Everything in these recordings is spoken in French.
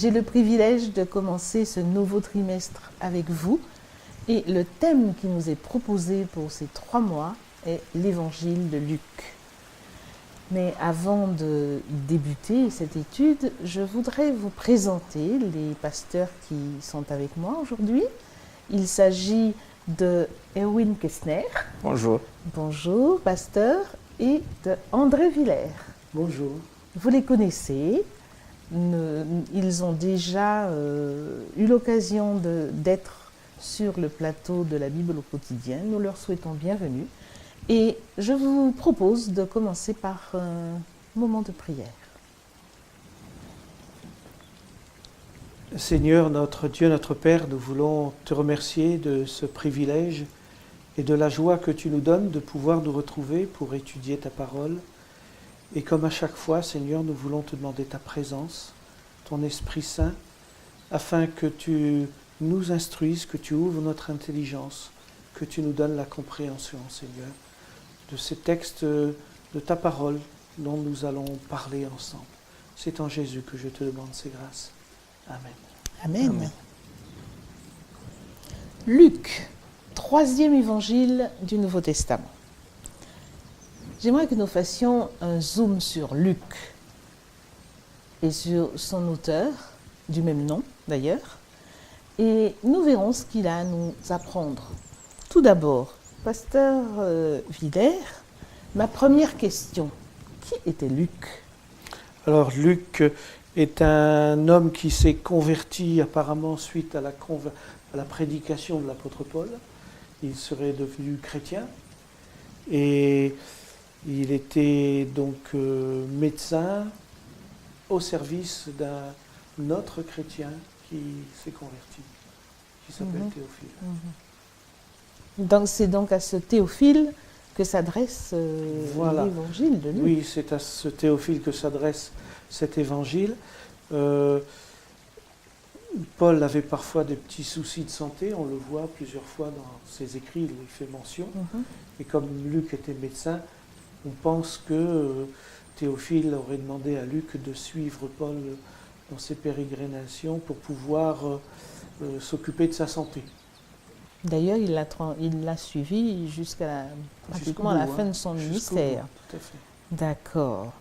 J'ai le privilège de commencer ce nouveau trimestre avec vous et le thème qui nous est proposé pour ces 3 mois est l'évangile de Luc. Mais avant de débuter cette étude, je voudrais vous présenter les pasteurs qui sont avec moi aujourd'hui. Il s'agit de Erwin Kestner. Bonjour. Bonjour, pasteur. Et de André Villers. Bonjour. Vous les connaissez. Ils ont déjà eu l'occasion d'être sur le plateau de la Bible au quotidien. Nous leur souhaitons bienvenue. Et je vous propose de commencer par un moment de prière. Seigneur, notre Dieu, notre Père, nous voulons te remercier de ce privilège et de la joie que tu nous donnes de pouvoir nous retrouver pour étudier ta parole. Et comme à chaque fois, Seigneur, nous voulons te demander ta présence, ton Esprit Saint, afin que tu nous instruises, que tu ouvres notre intelligence, que tu nous donnes la compréhension, Seigneur, de ces textes de ta parole dont nous allons parler ensemble. C'est en Jésus que je te demande ces grâces. Amen. Amen. Amen. Luc, 3e évangile du Nouveau Testament. J'aimerais que nous fassions un zoom sur Luc et sur son auteur, du même nom d'ailleurs, et nous verrons ce qu'il a à nous apprendre. Tout d'abord, pasteur Villers, ma première question, qui était Luc ? Alors Luc est un homme qui s'est converti apparemment suite à la prédication de l'apôtre Paul. Il serait devenu chrétien et il était donc médecin au service d'un autre chrétien qui s'est converti, qui s'appelle Théophile. Donc c'est donc à ce Théophile que s'adresse Voilà. l'évangile de Luc. Oui, c'est à ce Théophile que s'adresse cet évangile. Paul avait parfois des petits soucis de santé, on le voit plusieurs fois dans ses écrits, il fait mention. Et comme Luc était médecin, on pense que Théophile aurait demandé à Luc de suivre Paul dans ses pérégrinations pour pouvoir s'occuper de sa santé. D'ailleurs, il l'a suivi pratiquement à la fin de son ministère. Tout à fait. D'accord.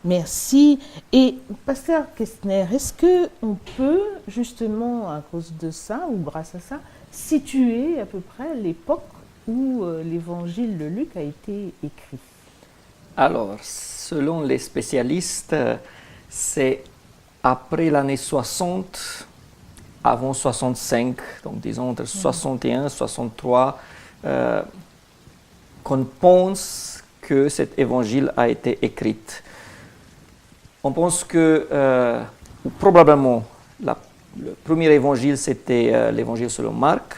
Merci. Et pasteur Kestner, est-ce qu'on peut, justement, à cause de ça, ou grâce à ça, situer à peu près l'époque où l'évangile de Luc a été écrit ? Alors, selon les spécialistes, c'est après l'année 60, avant 65, donc disons entre 61 et 63, qu'on pense que cet évangile a été écrit. On pense que, ou probablement, le premier évangile, c'était l'évangile selon Marc,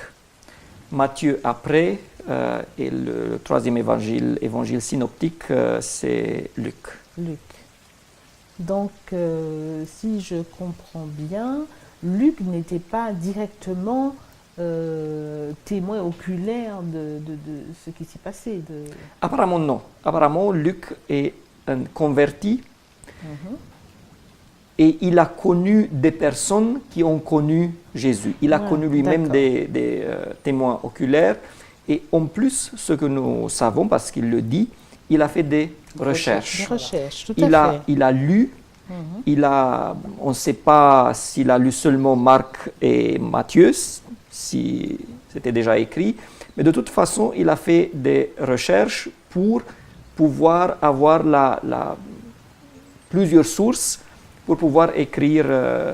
Matthieu après, et le troisième évangile synoptique, c'est Luc. Luc. Donc, si je comprends bien, Luc n'était pas directement témoin oculaire de ce qui s'y passait. Apparemment, non. Apparemment, Luc est un converti. Et il a connu des personnes qui ont connu Jésus. Il a connu lui-même des témoins oculaires. Et en plus, ce que nous savons, parce qu'il le dit, il a fait des recherches. Des recherches, tout à fait. Il a lu. On ne sait pas s'il a lu seulement Marc et Matthieu, si c'était déjà écrit. Mais de toute façon, il a fait des recherches pour pouvoir avoir plusieurs sources pour pouvoir écrire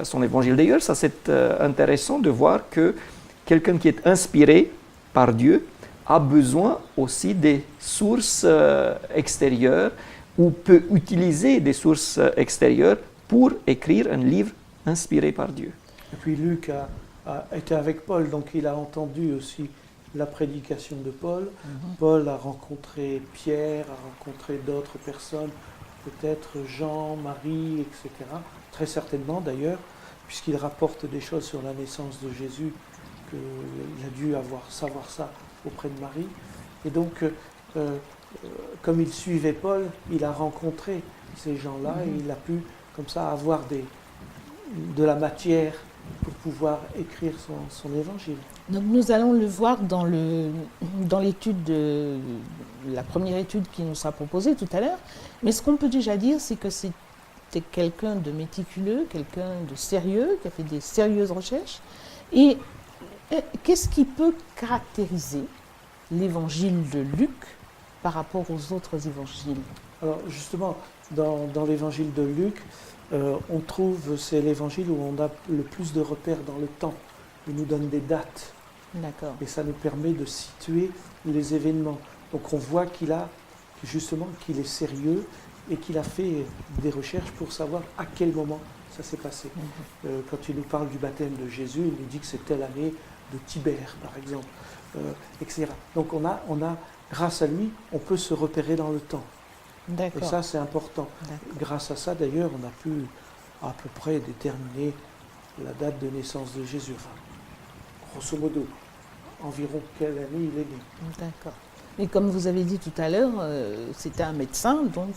son évangile. D'ailleurs, ça c'est intéressant de voir que quelqu'un qui est inspiré par Dieu a besoin aussi des sources extérieures ou peut utiliser des sources extérieures pour écrire un livre inspiré par Dieu. Et puis Luc a été avec Paul, donc il a entendu aussi la prédication de Paul. Paul a rencontré Pierre, a rencontré d'autres personnes, peut-être Jean, Marie, etc. Très certainement d'ailleurs, puisqu'il rapporte des choses sur la naissance de Jésus, qu'il a dû savoir ça auprès de Marie. Et donc, comme il suivait Paul, il a rencontré ces gens-là et il a pu, comme ça, avoir de la matière pour pouvoir écrire son évangile. Donc nous allons le voir dans l'étude la première étude qui nous sera proposée tout à l'heure. Mais ce qu'on peut déjà dire, c'est que c'était quelqu'un de méticuleux, quelqu'un de sérieux, qui a fait des sérieuses recherches. Et qu'est-ce qui peut caractériser l'évangile de Luc par rapport aux autres évangiles? Alors justement, dans l'évangile de Luc, on trouve, c'est l'évangile où on a le plus de repères dans le temps. Il nous donne des dates. D'accord. Et ça nous permet de situer les événements. Donc on voit qu'il est sérieux et qu'il a fait des recherches pour savoir à quel moment ça s'est passé. Quand il nous parle du baptême de Jésus, il nous dit que c'était l'année de Tibère, par exemple, etc. Donc on a, grâce à lui, on peut se repérer dans le temps. D'accord. Et ça, c'est important. Grâce à ça, d'ailleurs, on a pu à peu près déterminer la date de naissance de Jésus. Enfin, grosso modo, environ quelle année il est né. D'accord. Et comme vous avez dit tout à l'heure, c'était un médecin, donc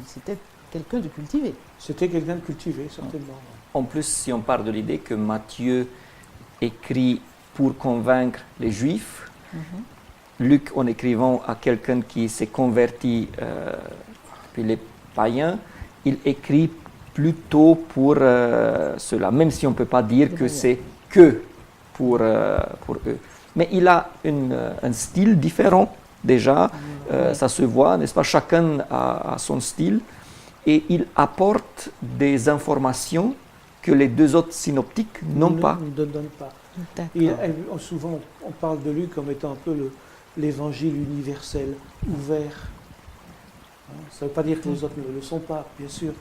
c'était quelqu'un de cultivé. C'était quelqu'un de cultivé, certainement. En plus, si on part de l'idée que Matthieu écrit pour convaincre les Juifs, Luc, en écrivant à quelqu'un qui s'est converti, puis les païens, il écrit plutôt pour cela, même si on ne peut pas dire que c'est que pour eux. Mais il a un style différent déjà, ça se voit, n'est-ce pas? Chacun a son style et il apporte des informations que les deux autres synoptiques n'ont pas. Ne donnent pas. Souvent, on parle de Luc comme étant un peu l'évangile universel, ouvert. Ça ne veut pas dire que les autres ne le sont pas, bien sûr,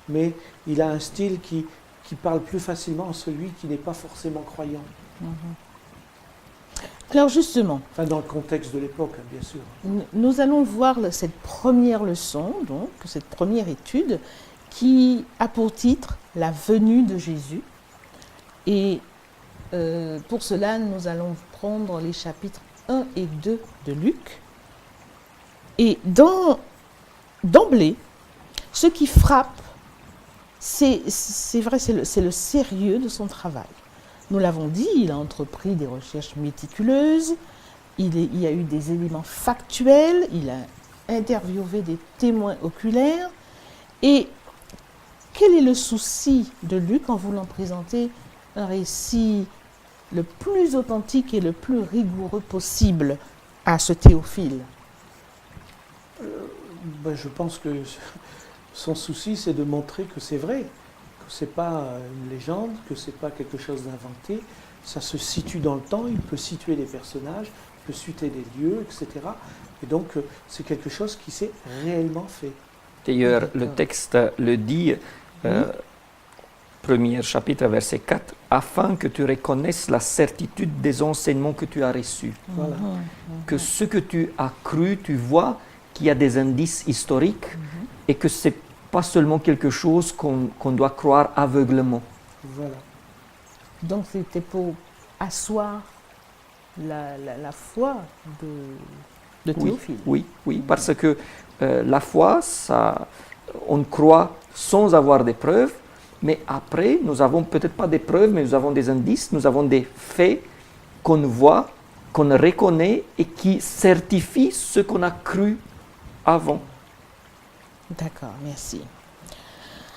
mais il a un style qui parle plus facilement à celui qui n'est pas forcément croyant. Alors justement, Enfin, dans le contexte de l'époque, hein, bien sûr. nous allons voir cette première leçon, donc cette première étude, qui a pour titre « La venue de Jésus ». Et pour cela, nous allons prendre les chapitres 1 et 2 de Luc. Et d'emblée, ce qui frappe, c'est vrai, c'est le sérieux de son travail. Nous l'avons dit, il a entrepris des recherches méticuleuses, il y a eu des éléments factuels, il a interviewé des témoins oculaires. Et quel est le souci de Luc en voulant présenter un récit le plus authentique et le plus rigoureux possible à ce Théophile? Je pense que son souci, c'est de montrer que c'est vrai, que ce n'est pas une légende, que ce n'est pas quelque chose d'inventé. Ça se situe dans le temps, il peut situer les personnages, il peut citer des lieux, etc. Et donc, c'est quelque chose qui s'est réellement fait. D'ailleurs, le texte le dit, premier chapitre, verset 4, « Afin que tu reconnaisses la certitude des enseignements que tu as reçus. Voilà. Que ce que tu as cru, tu vois qu'il y a des indices historiques et que ce n'est pas seulement quelque chose qu'on doit croire aveuglement. » Voilà. Donc c'était pour asseoir la foi de Théophile. Oui, parce que la foi, on croit sans avoir des preuves, mais après, nous n'avons peut-être pas des preuves, mais nous avons des indices, nous avons des faits qu'on voit, qu'on reconnaît et qui certifient ce qu'on a cru avant. D'accord, merci.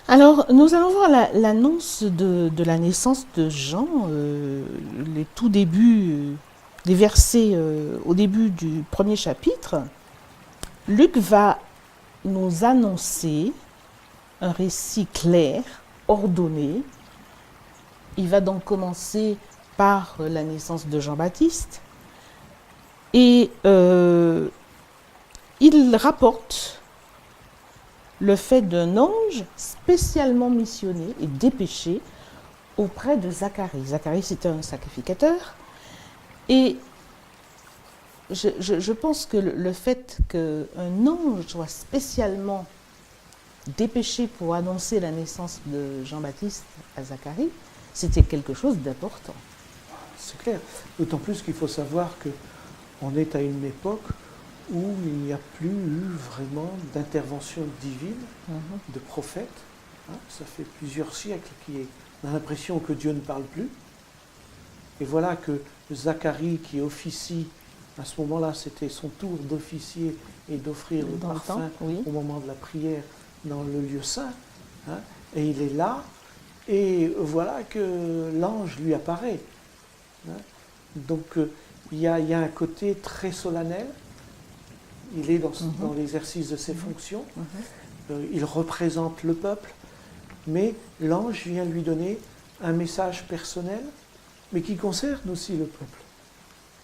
Alors, nous allons voir l'annonce de la naissance de Jean, les tout débuts, des versets au début du premier chapitre. Luc va nous annoncer un récit clair, ordonné. Il va donc commencer par la naissance de Jean-Baptiste et il rapporte le fait d'un ange spécialement missionné et dépêché auprès de Zacharie. Zacharie, c'était un sacrificateur. Et je pense que le fait qu'un ange soit spécialement dépêché pour annoncer la naissance de Jean-Baptiste à Zacharie, c'était quelque chose d'important. C'est clair. D'autant plus qu'il faut savoir qu'on est à une époque où il n'y a plus eu vraiment d'intervention divine, de prophètes. Ça fait plusieurs siècles qu'on a l'impression que Dieu ne parle plus. Et voilà que Zacharie qui officie, à ce moment-là, c'était son tour d'officier et d'offrir le Dans le parfum temps, oui. au moment de la prière dans le lieu saint. Et il est là, et voilà que l'ange lui apparaît. Donc il y a un côté très solennel. Il est dans l'exercice de ses fonctions. Il représente le peuple. Mais l'ange vient lui donner un message personnel, mais qui concerne aussi le peuple.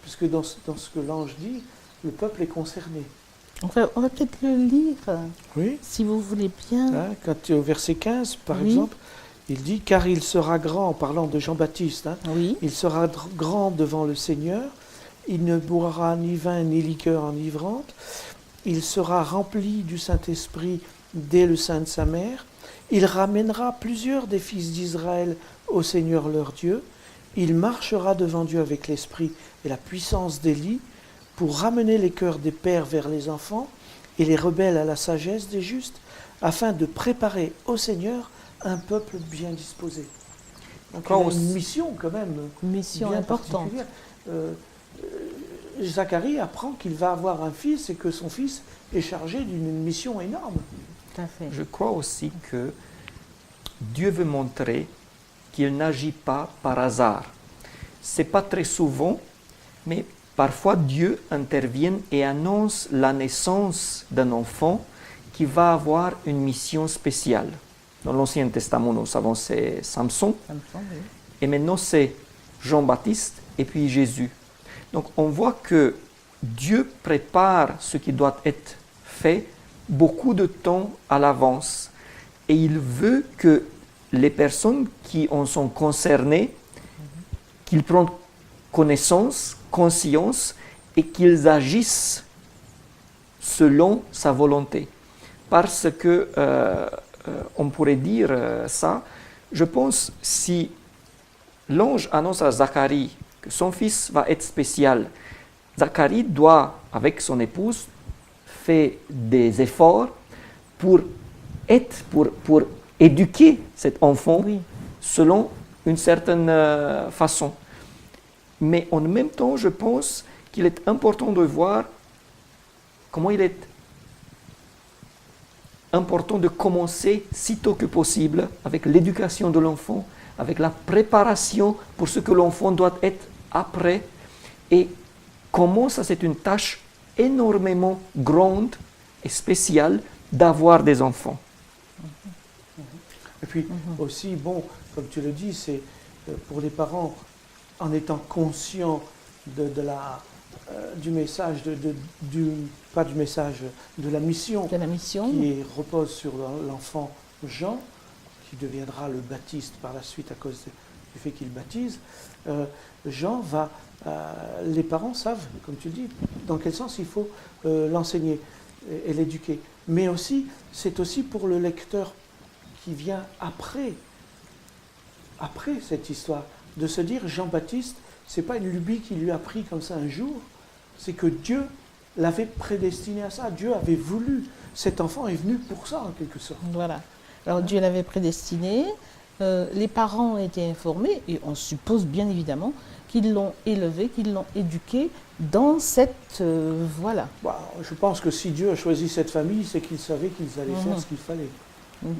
Puisque dans ce que l'ange dit, le peuple est concerné. On va peut-être le lire, Oui. si vous voulez bien. Quand au verset 15, par Oui. exemple, il dit « Car il sera grand », en parlant de Jean-Baptiste, Oui. il sera grand devant le Seigneur, il ne boira ni vin ni liqueur enivrante, il sera rempli du Saint-Esprit dès le sein de sa mère, il ramènera plusieurs des fils d'Israël au Seigneur leur Dieu, il marchera devant Dieu avec l'esprit et la puissance d'Élie pour ramener les cœurs des pères vers les enfants et les rebelles à la sagesse des justes, afin de préparer au Seigneur un peuple bien disposé. Donc il a une mission quand même Mission bien importante. particulière. Zacharie apprend qu'il va avoir un fils et que son fils est chargé d'une mission énorme. Tout à fait. Je crois aussi que Dieu veut montrer qu'il n'agit pas par hasard. C'est pas très souvent, mais parfois Dieu intervient et annonce la naissance d'un enfant qui va avoir une mission spéciale. Dans l'Ancien Testament, nous savons c'est Samson, Ça me semble, oui. et maintenant c'est Jean-Baptiste et puis Jésus. Donc on voit que Dieu prépare ce qui doit être fait beaucoup de temps à l'avance. Et il veut que les personnes qui en sont concernées, qu'ils prennent connaissance, conscience et qu'ils agissent selon sa volonté. Parce que, on pourrait dire ça, je pense, si l'ange annonce à Zacharie que son fils va être spécial, Zacharie doit, avec son épouse, faire des efforts pour éduquer cet enfant Oui. selon une certaine façon. Mais en même temps, je pense qu'il est important de voir comment il est important de commencer sitôt que possible avec l'éducation de l'enfant, avec la préparation pour ce que l'enfant doit être après. Et comment ça, c'est une tâche énormément grande et spéciale d'avoir des enfants. Et puis aussi, bon, comme tu le dis, c'est pour les parents, en étant conscients du message, pas du message, de la mission De la mission. qui repose sur l'enfant Jean, qui deviendra le baptiste par la suite à cause du fait qu'il baptise. Jean va, les parents savent, comme tu le dis, dans quel sens il faut l'enseigner et l'éduquer. Mais aussi, c'est aussi pour le lecteur qui vient après cette histoire, de se dire Jean-Baptiste, c'est pas une lubie qui lui a pris comme ça un jour, c'est que Dieu l'avait prédestiné à ça. Dieu avait voulu. Cet enfant est venu pour ça, en quelque sorte. Voilà. Alors Dieu l'avait prédestiné, les parents ont été informés, et on suppose bien évidemment qu'ils l'ont élevé, qu'ils l'ont éduqué dans cette voie-là. Bah, je pense que si Dieu a choisi cette famille, c'est qu'il savait qu'ils allaient faire ce qu'il fallait.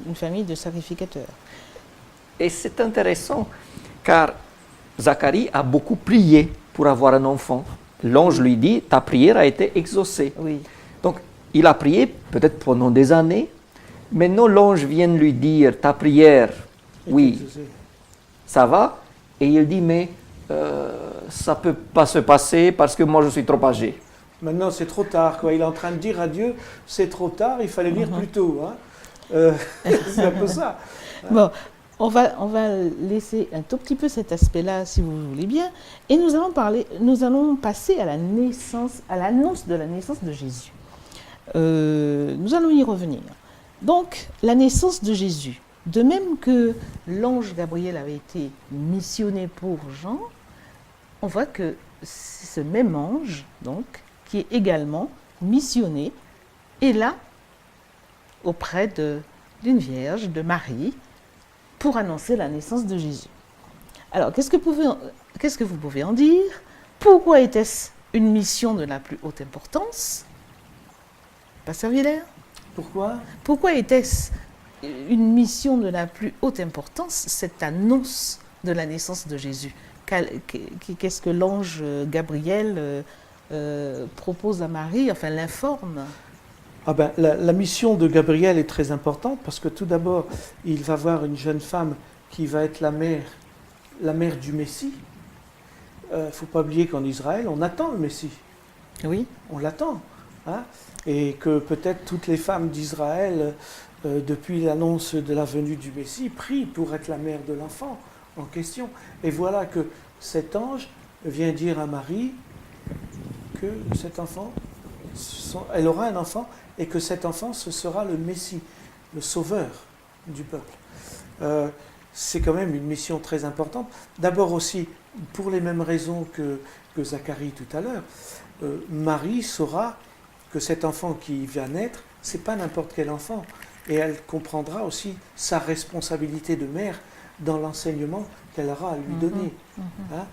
Une famille de sacrificateurs. Et c'est intéressant, car Zacharie a beaucoup prié pour avoir un enfant. L'ange lui dit, ta prière a été exaucée. Oui. Donc, il a prié peut-être pendant des années. Maintenant, l'ange vient lui dire, ta prière, oui, ça va. Et il dit, mais ça ne peut pas se passer parce que moi, je suis trop âgé. Maintenant, c'est trop tard, quoi. Il est en train de dire à Dieu, c'est trop tard, il fallait venir plus tôt. Hein. C'est un peu ça. Bon, on va laisser un tout petit peu cet aspect-là, si vous voulez bien, et nous allons passer à l'annonce de la naissance de Jésus. Nous allons y revenir. Donc, la naissance de Jésus. De même que l'ange Gabriel avait été missionné pour Jean, on voit que c'est ce même ange, donc, qui est également missionné, et là, auprès de d'une vierge, de Marie, pour annoncer la naissance de Jésus. Alors, qu'est-ce que vous pouvez en dire? Pourquoi était-ce une mission de la plus haute importance? Pasteur Villers? Pourquoi? Pourquoi était-ce une mission de la plus haute importance, cette annonce de la naissance de Jésus? Qu'est-ce que l'ange Gabriel propose à Marie, enfin l'informe? La mission de Gabriel est très importante parce que tout d'abord, il va voir une jeune femme qui va être la mère du Messie. Il ne faut pas oublier qu'en Israël, on attend le Messie. Oui. On l'attend. Hein, et que peut-être toutes les femmes d'Israël, depuis l'annonce de la venue du Messie, prient pour être la mère de l'enfant en question. Et voilà que cet ange vient dire à Marie que cet enfant, elle aura un enfant et que cet enfant, ce sera le Messie, le sauveur du peuple. C'est quand même une mission très importante. D'abord aussi, pour les mêmes raisons que Zacharie tout à l'heure, Marie saura que cet enfant qui va naître, ce n'est pas n'importe quel enfant. Et elle comprendra aussi sa responsabilité de mère dans l'enseignement qu'elle aura à lui donner. Hein?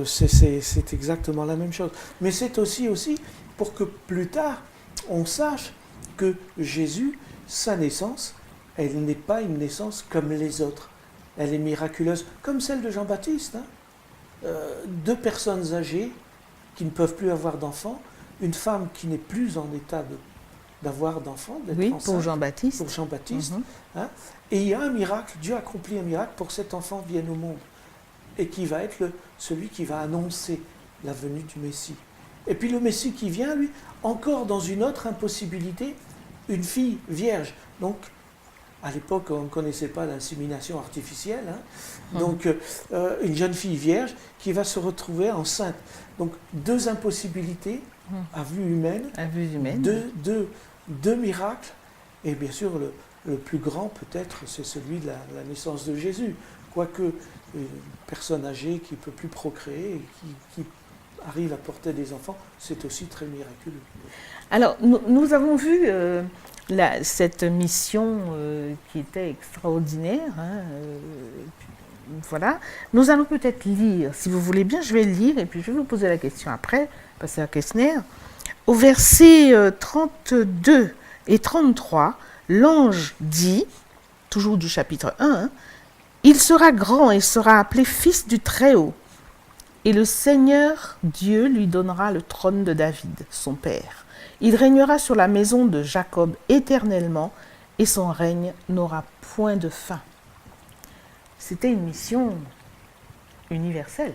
C'est exactement la même chose. Mais c'est aussi pour que plus tard, on sache que Jésus, sa naissance, elle n'est pas une naissance comme les autres. Elle est miraculeuse, comme celle de Jean-Baptiste. Hein? 2 personnes âgées qui ne peuvent plus avoir d'enfants, une femme qui n'est plus en état d'avoir d'enfants, d'être enceinte. Pour Jean-Baptiste. Pour Jean-Baptiste. Hein? Et il y a un miracle, Dieu accomplit un miracle pour que cet enfant vienne au monde. Et qui va être celui qui va annoncer la venue du Messie. Et puis le Messie qui vient, lui, encore dans une autre impossibilité, une fille vierge. Donc, à l'époque, on ne connaissait pas l'insémination artificielle. Hein? Donc, une jeune fille vierge qui va se retrouver enceinte. Donc, 2 impossibilités à vue humaine. À vue humaine. Deux miracles. Et bien sûr, le plus grand, peut-être, c'est celui de la naissance de Jésus. Quoique, une personne âgée qui ne peut plus procréer, qui arrive à porter des enfants, c'est aussi très miraculeux. Alors, nous avons vu cette mission qui était extraordinaire. Hein, voilà. Nous allons peut-être lire, si vous voulez bien, je vais lire et puis je vais vous poser la question après, pasteur Kessner. Au verset 32 et 33, l'ange dit, toujours du chapitre 1, hein, « Il sera grand et sera appelé fils du Très-Haut. Et le Seigneur Dieu lui donnera le trône de David, son père. Il régnera sur la maison de Jacob éternellement, et son règne n'aura point de fin. » C'était une mission universelle.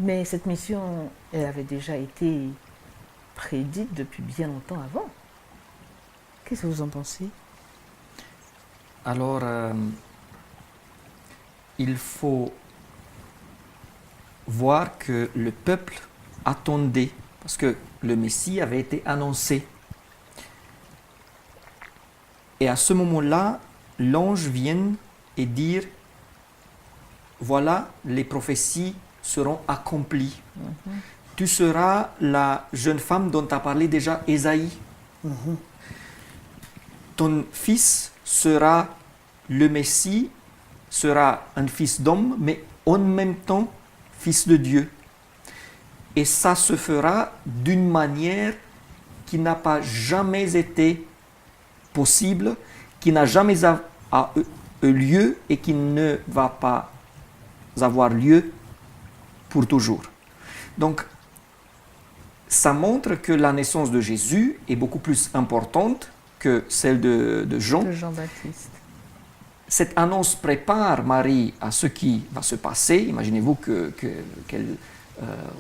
Mais cette mission, elle avait déjà été prédite depuis bien longtemps avant. Qu'est-ce que vous en pensez? Alors, il faut voir que le peuple attendait, parce que le Messie avait été annoncé. Et à ce moment-là, l'ange vient et dire, voilà, les prophéties seront accomplies. Tu seras la jeune femme dont a parlé déjà Ésaïe. Ton fils sera le Messie, sera un fils d'homme, mais en même temps, fils de Dieu. Et ça se fera d'une manière qui n'a pas jamais été possible, qui n'a jamais eu lieu et qui ne va pas avoir lieu pour toujours. Donc, ça montre que la naissance de Jésus est beaucoup plus importante que celle de Jean. De Jean-Baptiste. Cette annonce prépare Marie à ce qui va se passer. Imaginez-vous qu'elle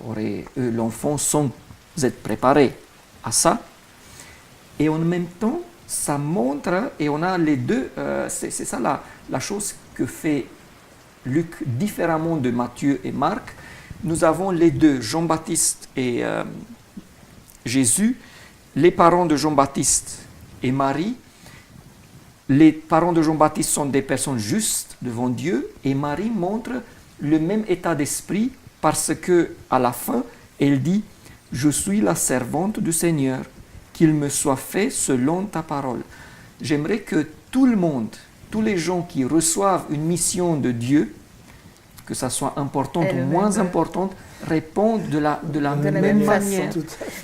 aurait eu l'enfant sans être préparée à ça. Et en même temps, ça montre, et on a les deux, c'est ça la chose que fait Luc différemment de Matthieu et Marc. Nous avons les deux, Jean-Baptiste et Jésus, les parents de Jean-Baptiste et Marie. Les parents de Jean-Baptiste sont des personnes justes devant Dieu et Marie montre le même état d'esprit parce que à la fin, elle dit « Je suis la servante du Seigneur, qu'il me soit fait selon ta parole. » J'aimerais que tout le monde, tous les gens qui reçoivent une mission de Dieu, que ça soit importante ou moins importante, répondent de la même manière.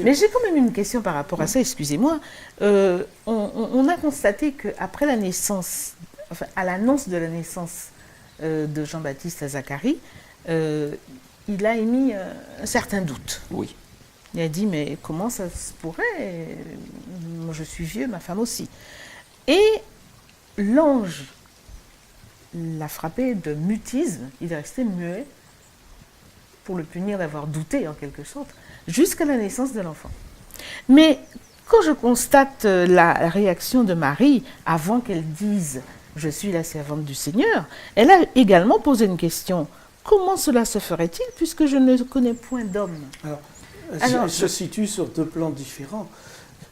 Mais j'ai quand même une question par rapport à ça, excusez-moi. On a constaté qu'après la naissance, enfin à l'annonce de la naissance de Jean-Baptiste à Zacharie, il a émis un certain doute. Oui. Il a dit, mais comment ça se pourrait? Moi, je suis vieux, ma femme aussi. Et l'ange l'a frappé de mutisme, il est resté muet pour le punir d'avoir douté en quelque sorte, jusqu'à la naissance de l'enfant. Mais quand je constate la réaction de Marie, avant qu'elle dise « Je suis la servante du Seigneur », elle a également posé une question. Comment cela se ferait-il puisque je ne connais point d'homme? Alors, elle se situe sur deux plans différents.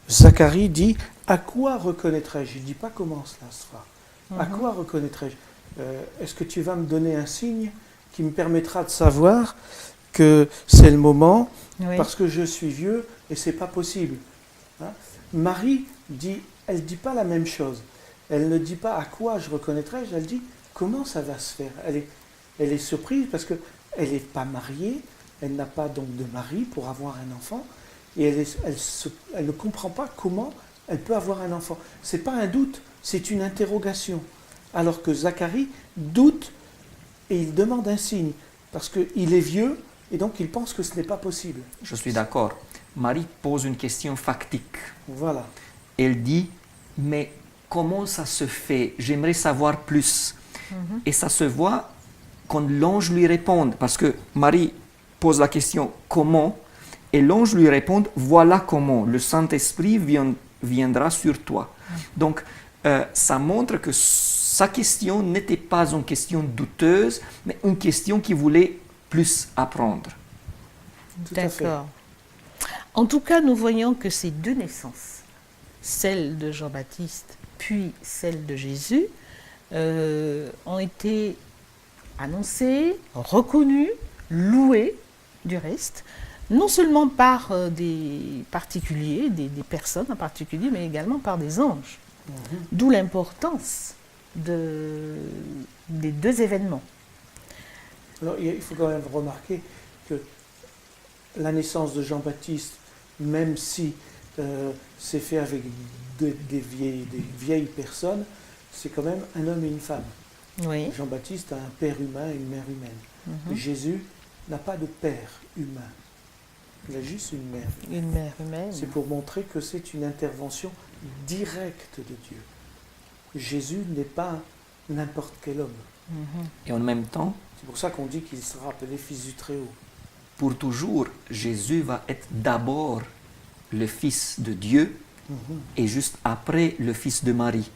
Zacharie dit « À quoi reconnaîtrai-je » Il ne dit pas comment cela se fera. À quoi reconnaîtrai-je? Est-ce que tu vas me donner un signe qui me permettra de savoir que c'est le moment, parce que je suis vieux et c'est pas possible. Hein? Marie dit, elle dit pas la même chose. Elle ne dit pas à quoi je reconnaîtrai-je, elle dit comment ça va se faire. Elle est surprise parce que elle n'est pas mariée, elle n'a pas donc de mari pour avoir un enfant, et elle ne comprend pas comment elle peut avoir un enfant. C'est pas un doute, c'est une interrogation. Alors que Zacharie doute et il demande un signe, parce qu'il est vieux et donc il pense que ce n'est pas possible. Je suis d'accord. Marie pose une question factique. Voilà. Elle dit, mais comment ça se fait? J'aimerais savoir plus. Et ça se voit quand l'ange lui répond, parce que Marie pose la question comment, et l'ange lui répond, voilà comment, le Saint-Esprit viendra sur toi. Donc, ça montre que sa question n'était pas une question douteuse, mais une question qui voulait plus apprendre. D'accord. En tout cas, nous voyons que ces deux naissances, celle de Jean-Baptiste puis celle de Jésus, ont été annoncées, reconnues, louées du reste, non seulement par des particuliers, des personnes en particulier, mais également par des anges. D'où l'importance des deux événements. Alors, il faut quand même remarquer que la naissance de Jean-Baptiste, même si c'est fait avec des vieilles personnes, c'est quand même un homme et une femme. Oui. Jean-Baptiste a un père humain et une mère humaine. Jésus n'a pas de père humain. Il a juste une mère. Une mère humaine. C'est pour montrer que c'est une intervention directe de Dieu. Jésus n'est pas n'importe quel homme. Et en même temps, c'est pour ça qu'on dit qu'il sera appelé Fils du Très-Haut. Pour toujours, Jésus va être d'abord le Fils de Dieu et juste après le Fils de Marie.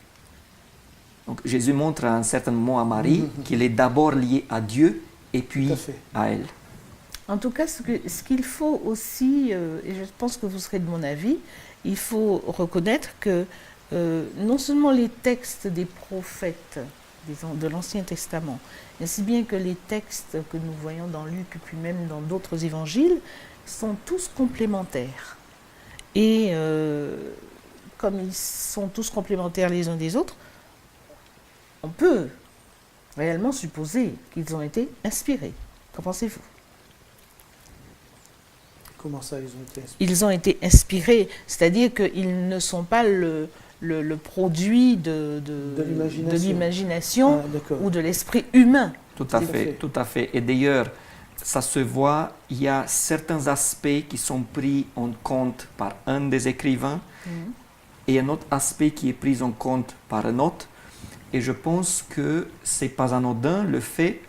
Donc Jésus montre à un certain moment à Marie qu'il est d'abord lié à Dieu et puis à elle. En tout cas, ce qu'il faut aussi, et je pense que vous serez de mon avis, il faut reconnaître que non seulement les textes des prophètes de l'Ancien Testament, ainsi bien que les textes que nous voyons dans Luc et puis même dans d'autres évangiles, sont tous complémentaires. Et comme ils sont tous complémentaires les uns des autres, on peut réellement supposer qu'ils ont été inspirés. Qu'en pensez-vous? Comment ça, ils ont été inspirés? Ils ont été inspirés, c'est-à-dire qu'ils ne sont pas le produit de l'imagination ou de l'esprit humain. Tout à fait. Et d'ailleurs, ça se voit, il y a certains aspects qui sont pris en compte par un des écrivains et un autre aspect qui est pris en compte par un autre. Et je pense que ce n'est pas anodin le fait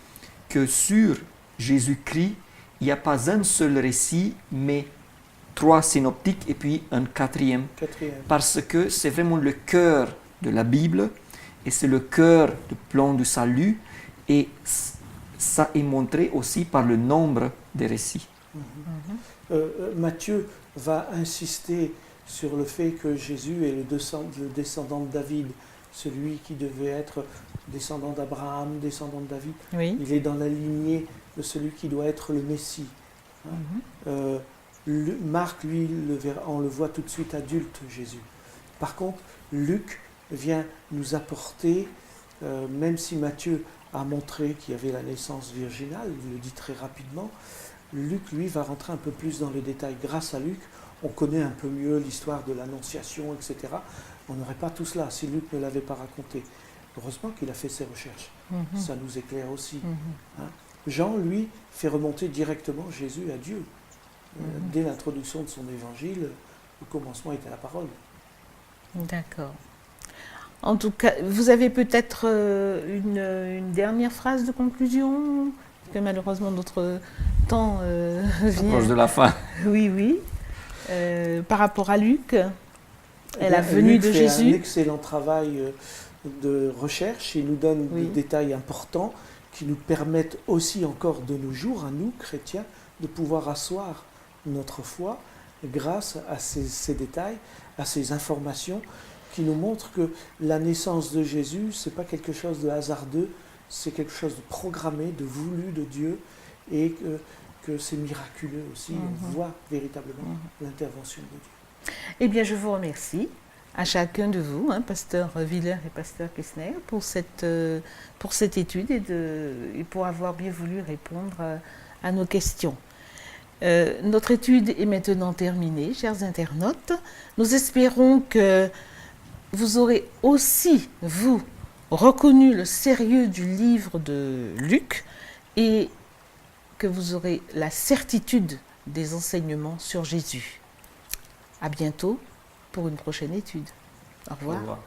que sur Jésus-Christ, il n'y a pas un seul récit, mais 3 synoptiques et puis un quatrième. Parce que c'est vraiment le cœur de la Bible et c'est le cœur du plan du salut et ça est montré aussi par le nombre des récits. Matthieu va insister sur le fait que Jésus est le descendant de David, celui qui devait être descendant d'Abraham, descendant de David. Oui. Il est dans la lignée de celui qui doit être le Messie. Marc, lui, on le voit tout de suite adulte, Jésus. Par contre, Luc vient nous apporter, même si Matthieu a montré qu'il y avait la naissance virginale, il le dit très rapidement, Luc, lui, va rentrer un peu plus dans le détail. Grâce à Luc, on connaît un peu mieux l'histoire de l'Annonciation, etc. On n'aurait pas tout cela si Luc ne l'avait pas raconté. Heureusement qu'il a fait ses recherches. Ça nous éclaire aussi. Hein. Jean, lui, fait remonter directement Jésus à Dieu. Dès l'introduction de son évangile, au commencement était la parole. D'accord. En tout cas, vous avez peut-être une dernière phrase de conclusion, parce que malheureusement notre temps vient. Proche de la fin. Oui, oui. Par rapport à Luc, Eh la bien, venue Luc de fait Jésus. un excellent travail de recherche. Il nous donne des détails importants qui nous permettent aussi encore de nos jours, à nous, chrétiens, de pouvoir asseoir notre foi grâce à ces détails, à ces informations qui nous montrent que la naissance de Jésus, ce n'est pas quelque chose de hasardeux, c'est quelque chose de programmé, de voulu de Dieu, et que c'est miraculeux aussi. On voit véritablement l'intervention de Dieu. Eh bien, je vous remercie à chacun de vous, hein, pasteur Willer et pasteur Kessner, pour cette étude et pour avoir bien voulu répondre à nos questions. Notre étude est maintenant terminée, chers internautes. Nous espérons que vous aurez aussi, vous, reconnu le sérieux du livre de Luc et que vous aurez la certitude des enseignements sur Jésus. À bientôt pour une prochaine étude. Au revoir. Au revoir.